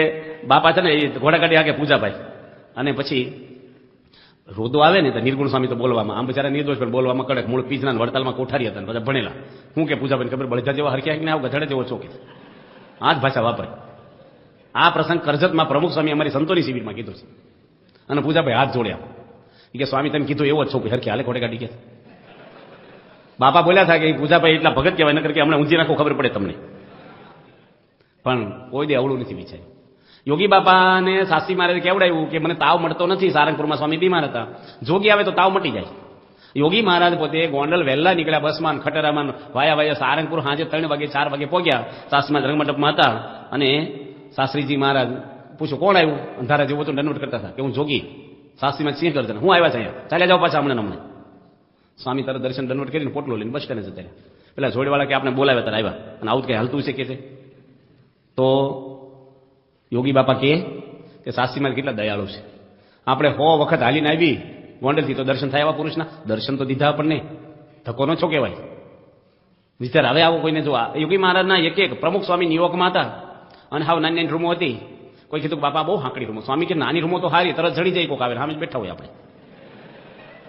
બાપા છે ને એ ઘોડાગાડી આગે પૂજાભાઈ. અને પછી રોદો આવે ને તો નિર્ગુણ સ્વામી તો બોલવામાં, આમ બિચારા નિર્દોષ પણ બોલવામાં કડક. મૂળ પીજના વડતાલમાં કોઠારી હતા, બધા ભણેલા. હું કે પૂજાભાઈને ખબર, બળજા જેવા હરખ્યા ને આવ ગધેડા જેવો છો કે, આ જ ભાષા વાપરે. આ પ્રસંગ કરજતમાં પ્રમુખ સ્વામી અમારી સંતોની શિબિરમાં કીધું છે. અને પૂજાભાઈ હાથ જોડ્યા કે સ્વામી તમે કીધું એવો જ છો કે હરખી હાલે ઘોડેગાડી કે. બાપા બોલ્યા હતા કે પૂજાભાઈ એટલા ભગત કહેવાય, નકર કે હમણાં ઊંઝી નાખો ખબર પડે તમને. પણ કોઈ દે અવળું નથી વિચાર્યું. યોગી બાપાને સાસી મારે કેવડાવ્યું કે મને તાવ મળતો નથી, સારંગપુરમાં સ્વામી બીમાર હતા, જોગી આવે તો તાવ મટી જાય. યોગી મહારાજ પોતે ગોંડલ વહેલા નીકળ્યા બસમાં, ખટરામાં વાયા સારંગપુર સાંજે 3 વાગે 4 વાગે પહોંચ્યા. સાસમાં રંગમંડપમાં હતા અને શાસ્ત્રીજી મહારાજ પૂછ્યું કોણ આવ્યું? અંધારા જેવું હતું, દંડવટ કરતા હતા કે હું જોગી. શાસ્ત્રીમાં સિંહ કરતા, હું આવ્યા છે અહીંયા, ચાલ્યા જાઓ પાછા હમણાં. સ્વામી તરત દર્શન દંડવટ કરીને પોટલો લઈને બસ સ્ટેન્ડ જતા. પેલા જોડેવાળા કે આપણે બોલાવ્યા ત્યારે આવ્યા, અને આવું કઈ હાલતું છે કે છે. તો યોગી બાપા કે શાસ્ત્રીમાં કેટલા દયાળુ છે. આપણે 100 વખત હાલીને આવી ગોંડલથી તો દર્શન થાય એવા પુરુષના? દર્શન તો દીધા આપણને, ધક્કો નો છો કહેવાય. વિચાર હવે આવો કોઈને જો. યોગી મહારાજના એક પ્રમુખ સ્વામી ન્યુયોર્કમાં હતા અને હાવ નાની નાની રૂમો હતી. કોઈ કીધું બાપા બહુ હાંકડી રૂમો. સ્વામી કે નાની રૂમો તો હારી, તરત જડી જાય કોક આવે, સામે બેઠા હોય આપણે.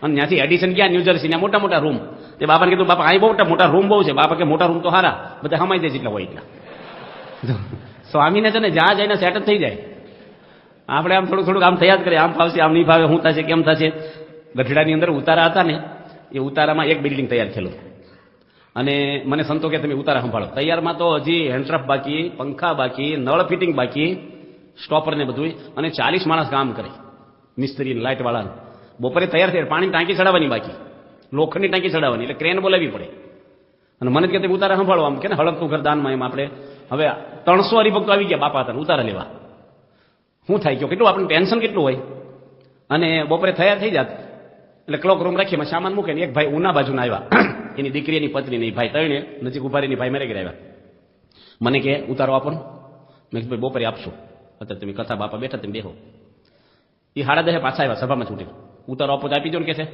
અને ત્યાંથી એડિશન ગયા ન્યુજર્સી, ત્યાં મોટા મોટા રૂમ. તે બાપાને કીધું બાપા અહીં બહુ મોટા રૂમ બહુ છે. બાપા કે મોટા રૂમ તો હારા, બધા હમાઈ જાય જેટલા હોય એટલા. સ્વામીને છે ને જ્યાં જઈને સેટ જ થઈ જાય. આપણે આમ થોડુંક આમ થયા જ કરે, આમ ફાવશે આમ નહીં ફાવે, શું થશે કેમ થશે. ગઢડાની અંદર ઉતારા હતા ને, એ ઉતારામાં એક બિલ્ડિંગ તૈયાર થયેલું. અને મને સંતો કે તમે ઉતારા સંભાળો. તૈયારમાં તો હજી હેન્ડટ્રફ બાકી, પંખા બાકી, નળ ફિટિંગ બાકી, સ્ટોપર ને બધું. અને 40 માણસ કામ કરે, મિસ્ત્રી લાઇટ વાળા. બપોરે તૈયાર થઈ, પાણી ટાંકી ચડાવવાની બાકી, લોખંડની ટાંકી ચડાવવાની, એટલે ક્રેન બોલાવવી પડે. અને મને કે ઉતારા સંભાળો, આમ કે ને હળકતું ઘર દાનમાં. એમ આપણે હવે 300 હરિભક્તો આવી ગયા બાપા હતા ઉતારા લેવા. શું થાય ગયો, કેટલું આપણને ટેન્શન કેટલું હોય. અને બપોરે તૈયાર થઈ જાત એટલે ક્લોક રૂમ રાખીએ, સામાન મૂકે ને એક ભાઈ ઉના બાજુના આવ્યા, એની દીકરી એની પત્ની નહીં ભાઈ, ત્રણે નજીક ઉભા રહીને ભાઈ મારે ઘરે આવ્યા. મને કે ઉતારો આપો. મેં ભાઈ બપોરે આપશું, અત્યારે તમે કથા બાપા બેઠા તમે બેહો. એ 10:30 પાછા આવ્યા સભામાં છૂટી. ઉતારો આપો તો આપી દો ને કે છે.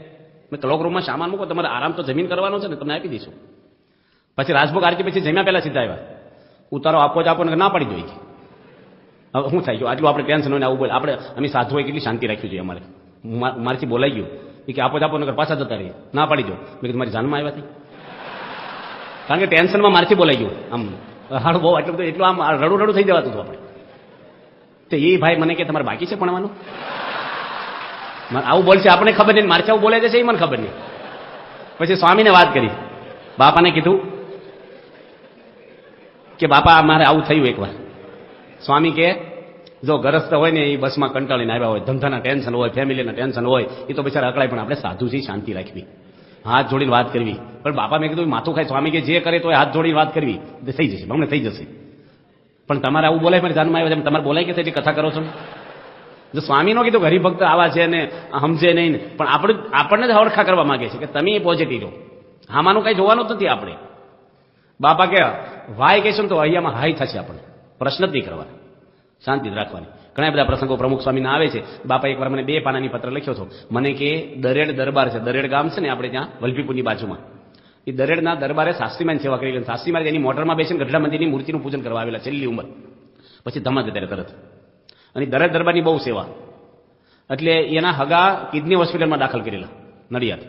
મેં ક્લોક રૂમમાં સામાન મૂકો, તમારે આરામ તો જમીન કરવાનો છે ને, તમને આપી દઈશું. પછી રાજભોગ આરતી પછી જમ્યા પહેલા સીધા આવ્યા. ઉતારો આપો જ આપો ને ના પાડી જોઈએ. હવે શું થાય ગયું, આટલું આપણે ટેન્શન હોય ને આવું બોલે. આપણે અમે સાધુ હોય કેટલી શાંતિ રાખવી જોઈએ અમારે. મારથી બોલાઈ ગયું કે આપો જ આપો નગર પાછા જતા રહીએ, ના પાડી દો. મેં કીધું મારી જાનમાં આવ્યા હતી, કારણ કે ટેન્શનમાં મારથી બોલાઈ ગયું. આમ હાડું બહુ એટલું આમ રડું થઈ જવાતું હતું આપણે. તો એ ભાઈ મને કે તમારે બાકી છે ભણવાનું? આવું બોલશે આપણને ખબર નહીં, મારથી આવું બોલે છે એ મને ખબર નહીં. પછી સ્વામીને વાત કરી, બાપાને કીધું કે બાપા મારે આવું થયું એકવાર. સ્વામી કે જો ગરસ્ત હોય ને એ બસમાં કંટાળીને આવ્યા હોય, ધંધાના ટેન્શન હોય, ફેમિલીના ટેન્શન હોય, એ તો બિચારા અકળાય, પણ આપણે સાધુથી શાંતિ રાખવી, હાથ જોડીને વાત કરવી. પણ બાપા મેં કીધું માથું ખાય. સ્વામી કે જે કરે તો હાથ જોડીને વાત કરવી, થઈ જશે, હમણાં થઈ જશે. પણ તમારે આવું બોલાય, મારી જાનમાં આવ્યા, તમારે બોલાય કે એટલી કથા કરો છો. જો સ્વામીનો કીધું હરિભક્ત આવા છે ને સમજે નહીં, પણ આપણને જ હવળખા કરવા માંગે છે કે તમે પોઝિટિવ રહો, આમાંનું કઈ જોવાનું જ નથી આપણે. બાપા કે વાય કહેશું તો અહીંયામાં હાઈ થશે, આપણને પ્રશ્ન જ નહીં કરવાના, શાંતિ રાખવાની. ઘણા બધા પ્રસંગો પ્રમુખ સ્વામીના આવે છે. બાપા એકવાર મને 2 પાનાની પત્ર લખ્યો હતો. મને કે દરેડ દરબાર છે, દરેડ ગામ છે ને આપણે ત્યાં વલભીપુરની બાજુમાં, એ દરેડના દરબારે શાસ્ત્રીમાની સેવા કરી. શાસ્ત્રીમાન એની મોટરમાં બેસીને ગઢડા મંદિરની મૂર્તિનું પૂજન કરવા આવેલા, છેલ્લી ઉંમર, પછી ધમા ત્યારે તરત. અને દરેડ દરબારની બહુ સેવા. એટલે એના હગા કિડની હોસ્પિટલમાં દાખલ કરેલા નડિયાદ.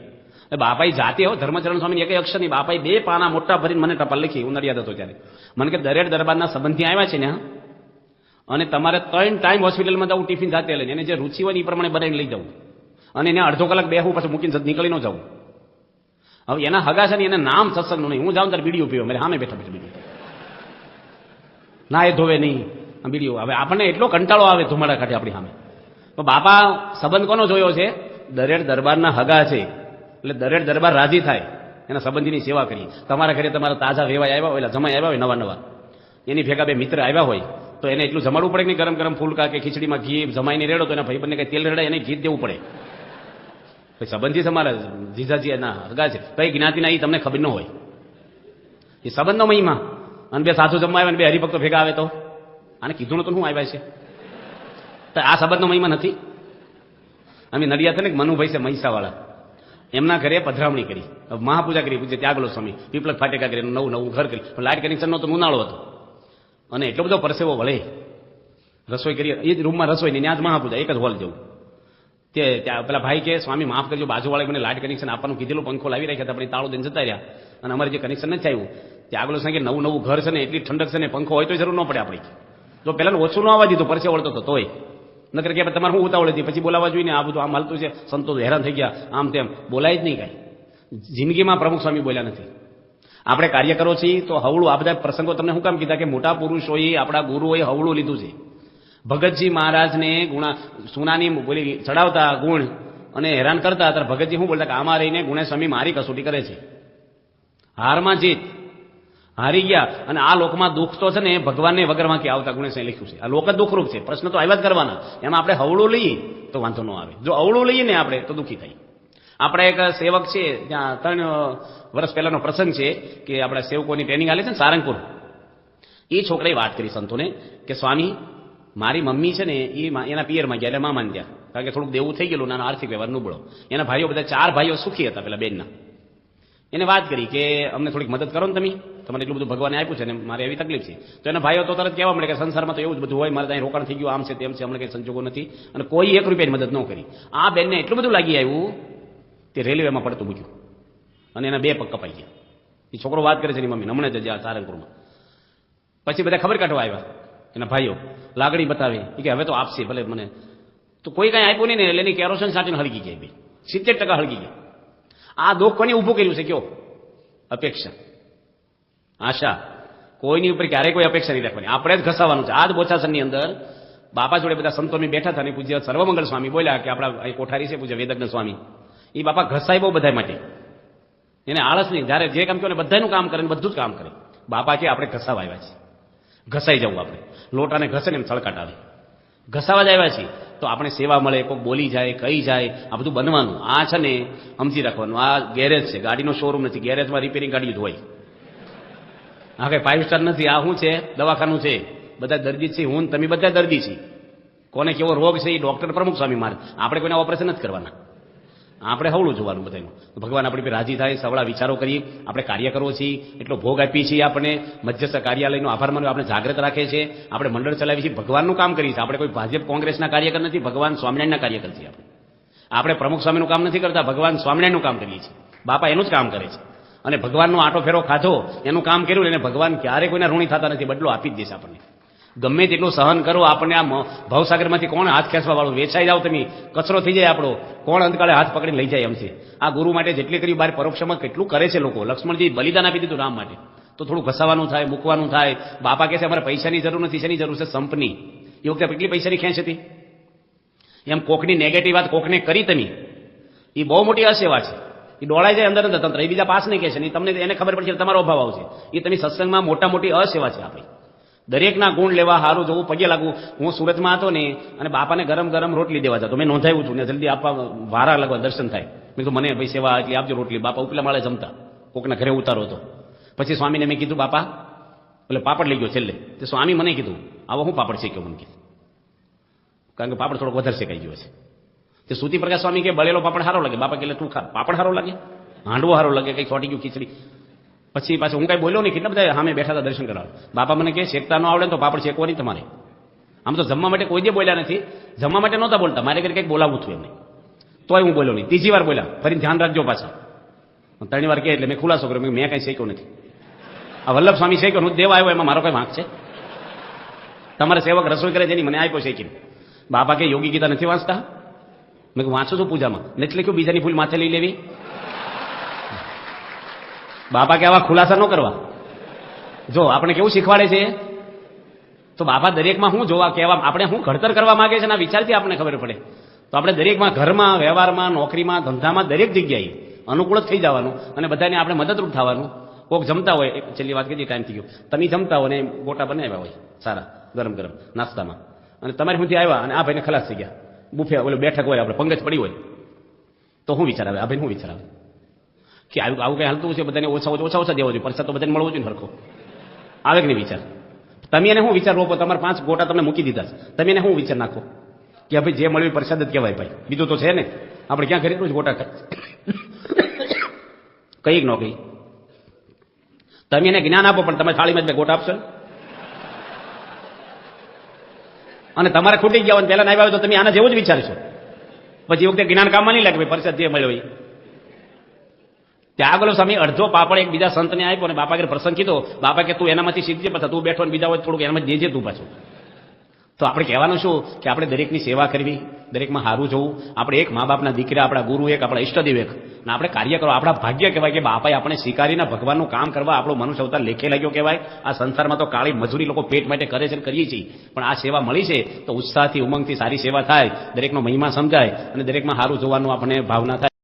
બાપાઈ જાતે હો ધર્મચરણ સ્વામી એક અક્ષર નહીં, બાપાઈ 2 પાના મોટા ભરીને મને ટપાલ લખી. હું નડિયાદ હતો ત્યારે. મને કે દરેક દરબારના સંબંધી આવ્યા છે ને, અને તમારે 3 ટાઈમ હોસ્પિટલમાં જવું, ટિફિન જાતે લઈને, એને જે રૂચિ હોય એ પ્રમાણે બનાવીને લઈ જવું, અને એને અડધો કલાક બેહવું, પછી મૂકીને નીકળી ન જવું. હવે એના હગા છે ને એને નામ સત્સંગનું નહીં. હું જાઉં ત્યારે બીડીઓ પીવો, મારે સામે બેઠા બીડીઓ ના, એ ધોવે નહીં બીડીઓ. હવે આપણને એટલો કંટાળો આવે ધુમાડા કાઢે આપણી સામે. તો બાપા સંબંધ કોનો જોયો છે? દરેક દરબારના હગા છે, એટલે દરેક દરબાર રાજી થાય એના સંબંધીની સેવા કરી. તમારા ઘરે તમારા તાજા વેવાય આવ્યા હોય, જમાઈ આવ્યા હોય નવા નવા, એની ભેગા 2 મિત્ર આવ્યા હોય, તો એને એટલું જમાડવું પડે કે નહીં? ગરમ ગરમ ફૂલકા કે ખીચડીમાં ઘી જમાઈને રેડો, તો એના ભાઈબંધને કંઈ તેલ રેડાય એને ઘી દેવું પડે. ભાઈ સંબંધી તમારા જીજાજી એના હગા છે, કઈ જ્ઞાતિના એ તમને ખબર ન હોય. એ સંબંધનો મહિમા. અને 2 સાધુ જમવા આવે ને 2 હરિભક્તો ભેગા આવે, તો આને કીધું નતું શું આવ્યા છે? તો આ સંબંધનો મહિમા નથી. અમે નડિયાદ ને મનુભાઈ છે મહીસાવાળા, એમના ઘરે પધરામણી કરી, મહાપૂજા કરી, પૂજ્ય ત્યાગલો સ્વામી પીપલક ફાટેકા કરી, નવું ઘર કરી. પણ લાઇટ કનેક્શન નહોતું, ઉનાળો હતો, અને એટલો બધો પરસેવો વળે. રસોઈ કરી, એ જ રૂમમાં રસોઈ નહીં, ત્યાં જ મહાપૂજા, એક જ હોલ જેવું. તે ત્યાં પેલા ભાઈ કે સ્વામી માફ કરજો, બાજુવાળા મને લાઇટ કનેક્શન આપવાનું કીધેલું, પંખો લાવી રાખ્યા હતા, આપણે તાળો દઈને જતા રહ્યા, અને અમારે જે કનેક્શન નથી આવ્યું. ત્યાગલો સ્વામી કે નવું ઘર છે ને, એટલી ઠંડક છે ને, પંખો હોય તો જરૂર ન પડે આપણી. તો પેલા ઓછું ન આવવા દીધું, પરસે વળતો હતો તોય. નકર કે તમારે શું ઉતાવળ હતી, પછી બોલાવવા જોઈએ ને, આ બધું આમ હાલતું છે, સંતો હેરાન થઈ ગયા, આમ તેમ બોલાય જ નહીં કાંઈ. જિંદગીમાં પ્રમુખ સ્વામી બોલ્યા નથી. આપણે કાર્ય કરો છીએ તો હવળું, આ બધા પ્રસંગો તમને શું કામ કીધા કે મોટા પુરુષોએ, આપણા ગુરુઓએ હવળું લીધું છે. ભગતજી મહારાજને સોનાની બોલી ચડાવતા ગુણ અને હેરાન કરતા, ત્યારે ભગતજી શું બોલતા કે આમાં રહીને ગુણે સ્વામી મારી કસોટી કરે છે. હારમાં જીત, હારી ગયા, અને આ લોકમાં દુઃખ તો છે ને ભગવાનને વગર વાંકી આવતા ગુણે લખ્યું છે. આ લોક જ દુઃખરૂપ છે, પ્રશ્ન તો આવ્યા જ કરવાના. એમાં આપણે હવળું લઈએ તો વાંધો ન આવે, જો અવળું લઈએ ને આપણે તો દુઃખી થાય. આપણા એક સેવક છે, ત્યાં 3 વર્ષ પહેલાનો પ્રસંગ છે કે આપણા સેવકોની ટ્રેનિંગ આલે છે ને સારંગપુર. એ છોકરાએ વાત કરી સંતોને કે સ્વામી મારી મમ્મી છે ને એ એના પિયરમાં ગયા, એટલે મામાને ત્યાં, કારણ કે થોડુંક દેવું થઈ ગયેલું, નાનો આર્થિક વ્યવહાર નબળો. એના ભાઈઓ બધા 4 ભાઈઓ સુખી હતા પેલા બેનના. એને વાત કરી કે અમને થોડીક મદદ કરો ને તમે, તમને એટલું બધું ભગવાને આપ્યું છે ને મારે એવી તકલીફ છે. તો એના ભાઈઓ તો તરત કહેવા મળે કે સંસારમાં તો એવું જ બધું હોય, મારે ત્યાં રોકાણ થઈ ગયું, આમ છે તેમ છે, અમને કંઈ સંજોગો નથી, અને કોઈ 1 રૂપિયાની મદદ ન કરી. આ બેનને એટલું બધું લાગી આવ્યું, તે રેલવેમાં પડતું મૂક્યું, અને એના 2 પગ કપાઈ ગયા. એ છોકરો વાત કરે છે એની મમ્મી, હમણાં જ સારંગપુરમાં. પછી બધા ખબર કાઢવા આવ્યા, એના ભાઈઓ લાગણી બતાવે કે હવે તો આપશે ભલે મને. તો કોઈ કાંઈ આપ્યું નહીં ને, એટલે એની કેરોસીન સાટીને હળગી ગયા, 70% હળગી ગયા. આ દુઃખ કોને ઊભું કર્યું છે? કયો? અપેક્ષા, આશા. કોઈની ઉપર ક્યારેય કોઈ અપેક્ષા નહીં રાખવાની, આપણે જ ઘસાવાનું છે. આ જ બોચાસનની અંદર બાપા જોડે બધા સંતો બેઠા હતા, અને પૂજ્ય સર્વમંગલ સ્વામી બોલ્યા કે આપણા કોઠારી છે પૂજ્ય વેદજ્ઞ સ્વામી, એ બાપા ઘસાય બહુ બધા માટે, એને આળસ નહીં. જ્યારે જે કામ કહો ને બધાનું કામ કરે, બધું જ કામ કરે. બાપા કે આપણે ઘસાવા આવ્યા છીએ, ઘસાઈ જવું. આપણે લોટાને ઘસે ને એમ સળકાટ આવે, ઘસાવા જ આવ્યા છીએ. તો આપણે સેવા મળે, કોઈ બોલી જાય, કહી જાય, આ બધું બનવાનું. આ છે ને સમજી રાખવાનું, આ ગેરેજ છે, ગાડીનો શોરૂમ નથી. ગેરેજમાં રિપેરિંગ ગાડી જ હોય. આ કઈ 5 સ્ટાર નથી. આ શું છે? દવાખાનું છે. બધા દર્દી છે, હું તમે બધા દર્દી છીએ. કોને કેવો રોગ છે એ ડોક્ટર પ્રમુખ સ્વામી મારે. આપણે કોઈને ઓપરેશન નથી કરવાના, આપણે હવળું જોવાનું બધાનું. ભગવાન આપણી પર રાજી થાય, સવળા વિચારો કરીએ. આપણે કાર્ય કરવો છીએ, એટલો ભોગ આપીએ છીએ. આપણે મધ્યસ્થ કાર્યાલયનો આભાર માનવો, આપણે જાગૃત રાખીએ છીએ. આપણે મંડળ ચલાવીએ છીએ, ભગવાનનું કામ કરીએ છીએ. આપણે કોઈ ભાજપ કોંગ્રેસના કાર્યકર નથી, ભગવાન સ્વામિનારાયણના કાર્યકર છીએ. આપણે પ્રમુખ સ્વામીનું કામ નથી કરતા, ભગવાન સ્વામિનારાયણનું કામ કરીએ છીએ. બાપા એનું જ કામ કરે છે, અને ભગવાનનો આટો ફેરો ખાધો, એનું કામ કર્યું, એને ભગવાન ક્યારે કોઈના ઋણી થતા નથી, બદલો આપી જ દેશે આપણને. ગમે તેટલું સહન કરો, આપણને આ ભવસાગરમાંથી કોણ હાથ ખેંચવા વાળું? વેચાઈ જાવ તમે, કચરો થઈ જાય આપણો, કોણ અંતકાળે હાથ પકડીને લઈ જાય એમ છે. આ ગુરુ માટે જેટલી કરી બહાર પરોક્ષમાં કેટલું કરે છે લોકો. લક્ષ્મણજી બલિદાન આપી દીધું રામ માટે, તો થોડું ઘસાવાનું થાય, મૂકવાનું થાય. બાપા કહે છે અમારે પૈસાની જરૂર નથી, શેની જરૂર છે? સંપની. એ વખતે કેટલી પૈસાની ખેંચ હતી. એમ કોકની નેગેટિવ વાત કોકને કરી તમે, એ બહુ મોટી અસેવા છે. એ દોડાઈ જાય અંદર અંદર તંત્ર, એ બીજા પાસ નહીં કહે છે, તમને એને ખબર પડશે તમારો અભાવ આવશે. એ તમે સત્સંગમાં મોટા મોટી અસેવા છે. આપણી દરેકના ગુણ લેવા, સારું જોવું, પગે લાગવું. હું સુરતમાં હતો ને, અને બાપાને ગરમ ગરમ રોટલી દેવા જતો. મેં નોંધાવ્યું છું ને, જલ્દી આપવા વારા લગવા દર્શન થાય. મેં કીધું મને ભાઈ સેવા એટલી આપજો રોટલી. બાપા ઉપલા માળે જમતા, કોકના ઘરે ઉતારો હતો. પછી સ્વામીને મેં કીધું બાપા, એટલે પાપડ લઈ ગયો છેલ્લે. તે સ્વામી મને કીધું આવો હું પાપડ શેક્યો મને કીધું, કારણ કે પાપડ થોડોક વધારે શેકાઈ ગયો છે. તે સુતી પ્રકાશ સ્વામી કે બળેલો પાપડ સારો લાગે. બાપા કે તું ખા, પાપડ સારો લાગે, હાંડવો સારો લાગે, કઈ છોટી ગયું ખીચડી. પછી પાછું હું કઈ બોલ્યો નહીં, કેટલા બધા સામે બેઠા હતા દર્શન કરાવ. બાપા મને કે શેકતા ન આવડે તો પાપડ શેકવાની તમારે. આમ તો જમવા માટે કોઈ દે બોલ્યા નથી, જમવા માટે નહોતા બોલતા, મારે ઘરે કંઈક બોલાવવું છું એમને, તોય હું બોલ્યો નહીં. ત્રીજી વાર બોલ્યા, ફરી ધ્યાન રાખજો પાછા. 3 વાર કહે એટલે મેં ખુલાસો કર્યો, મેં કાંઈ શીખ્યો નથી. આ વલ્લભ સ્વામી શીખ્યો, હું દેવા આવ્યો, એમાં મારો કઈ વાંક છે? તમારે સેવક રસોઈ કરે છે એની મને આપ્યો શીખીને. બાપા કે યોગી ગીતા નથી વાંચતા? મેં વાંચું છું પૂજામાં, નથી લખ્યું બીજાની ફૂલ માથે લઈ લેવી? બાપા કે આવા ખુલાસા ન કરવા. જો આપણે કેવું શીખવાડે છે, તો બાપા દરેકમાં હું જોવા કેવા આપણે શું ઘડતર કરવા માંગે છે, એના વિચારથી આપણને ખબર પડે. તો આપણે દરેકમાં, ઘરમાં, વ્યવહારમાં, નોકરીમાં, ધંધામાં, દરેક જગ્યાએ અનુકૂળ જ થઈ જવાનું અને બધાને આપણે મદદરૂપ થવાનું. કોક જમતા હોય, એક છેલ્લી વાત કીધી, ટાઈમ થઈ ગયો, તમે જમતા હોય ને ગોટા બનાવ્યા હોય સારા ગરમ ગરમ નાસ્તામાં, અને તમારે સુધી આવ્યા અને આ ભાઈને ખલાસ થઈ ગયા, બુફે ઓલું બેઠક હોય, આપણે પંગજ પડી હોય, તો શું વિચાર આવે? આ ભાઈ શું વિચાર આવે કે આવું કઈ હાલતું છે, બધાને ઓછા દેવો જોઈએ, પ્રસાદ તો બધાને મળવો જોઈએ સરખો, આવે કે નહીં વિચાર? તમે એને શું વિચાર રોપો? તમારે 5 ગોટા તમને મૂકી દીધા છે, તમે એને શું વિચાર નાખો કે ભાઈ જે મળ્યું પ્રસાદ જ કહેવાય ભાઈ, બીજું તો છે ને? આપણે ક્યાં ખરીદવું છે ગોટા કઈ ન કઈ? તમે એને જ્ઞાન આપો, પણ તમે થાળીમાં જ ગોટા આપશો અને તમારે ખૂટી ગયા હોય પહેલા ના આવ્યા હોય તો તમે આના જેવું જ વિચારશો. પછી વખતે જ્ઞાન કામમાં નહીં લાગે, પ્રસાદ જે મળ્યો એ. ત્યાં આગળ સ્વામી અડધો પાપડ એક બીજા સંતને આપ્યો અને બાપા પ્રસંગ કીધો, બાપા કે તું એનામાંથી શીખજે, પછી તું બેઠો બીજા હોય થોડુંક એનામાં દેજે તું પાછું. તો આપણે કહેવાનું શું કે આપણે દરેકની સેવા કરવી, દરેકમાં સારું જોવું. આપણે એક મા બાપના દીકરા, આપણા ગુરુ એક, આપણા ઈષ્ટદેવ એક, અને આપણે કાર્ય કરો. આપણા ભાગ્ય કહેવાય કે બાપાએ આપણે સ્વીકારીને ભગવાનનું કામ કરવા આપણો મનુષ્ય અવતાર લેખે લાગ્યો કહેવાય. આ સંસારમાં તો કાળી મજૂરી લોકો પેટ માટે કરે છે, કરીએ છીએ, પણ આ સેવા મળી છે તો ઉત્સાહથી, ઉમંગથી સારી સેવા થાય, દરેકનો મહિમા સમજાય અને દરેકમાં સારું જોવાનું આપણને ભાવના થાય.